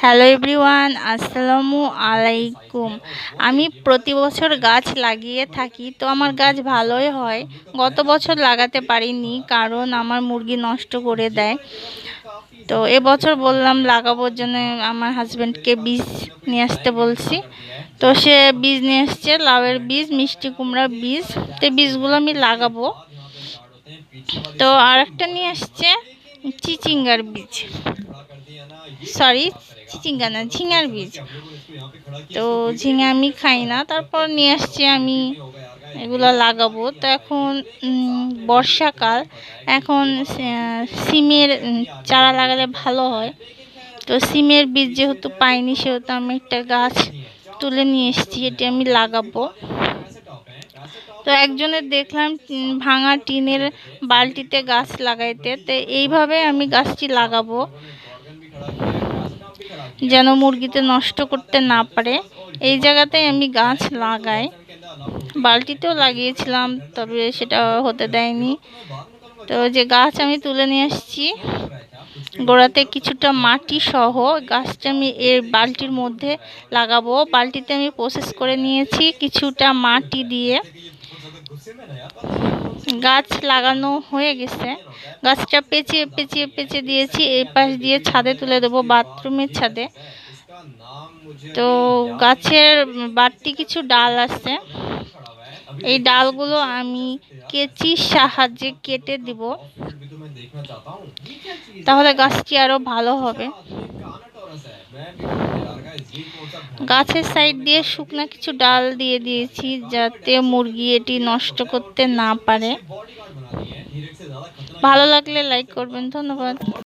Hello everyone, আসসালামু আলাইকুম। আমি প্রতি বছর গাছ লাগিয়ে থাকি, তো আমার গাছ ভালোই হয়। গত বছর লাগাতে পারিনি কারণ আমার মুরগি নষ্ট করে দেয়। তো এবছর বললাম লাগাবোর জন্য, আমার হাজব্যান্ডকে বীজ নিয়ে আসতে বলছি। তো সে বীজ নিয়ে এসছে, লাউয়ের বীজ, মিষ্টি কুমড়ার বীজ। তো বীজগুলো আমি লাগাবো। তো আর একটা নিয়ে আসছে চিচিঙ্গার বীজ, সরি চিচিঙ্গা না, ঝিঙার বীজ। তো ঝিঙে আমি খাই না, তারপর নিয়ে আসছি আমি এগুলো লাগাবো। তো এখন বর্ষাকাল, এখন সিমের চারা লাগালে ভালো হয়। তো সিমের বীজ যেহেতু পাইনি, সেহেতু আমি একটা গাছ তুলে নিয়ে এসেছি, এটি আমি লাগাবো। তো একজনের দেখলাম ভাঙা টিনের বালতিতে গাছ লাগাইতে, তো এইভাবে আমি গাছটি লাগাবো যেন মুরগিতে নষ্ট করতে না পারে। এই জায়গাতে আমি গাছ লাগাই। বালতিতেও লাগিয়েছিলাম, তবে সেটা হতে দেয়নি। তো যে গাছ আমি তুলে নিয়ে আসছি, গোড়াতে কিছুটা মাটি সহ গাছটা আমি এর বালতির মধ্যে লাগাবো। বালতিতে আমি প্রসেস করে নিয়েছি কিছুটা মাটি দিয়ে। গাছ লাগানো হয়ে গেছে, গাছটা পেঁচিয়ে পেঁচিয়ে পেঁচিয়ে দিয়েছি। এই পাশ দিয়ে ছাদে তুলে দেবো, বাথরুমের ছাদে। তো গাছের বাড়তি কিছু ডাল আছে, এই ডালগুলো আমি কেচির সাহায্যে কেটে দিব, তাহলে গাছটি আরো ভালো হবে। গাছের সাইড দিয়ে শুকনা কিছু ডাল দিয়ে দিয়েছি, যাতে মুরগি এটি নষ্ট করতে না পারে। ভালো লাগলে লাইক করবেন, ধন্যবাদ।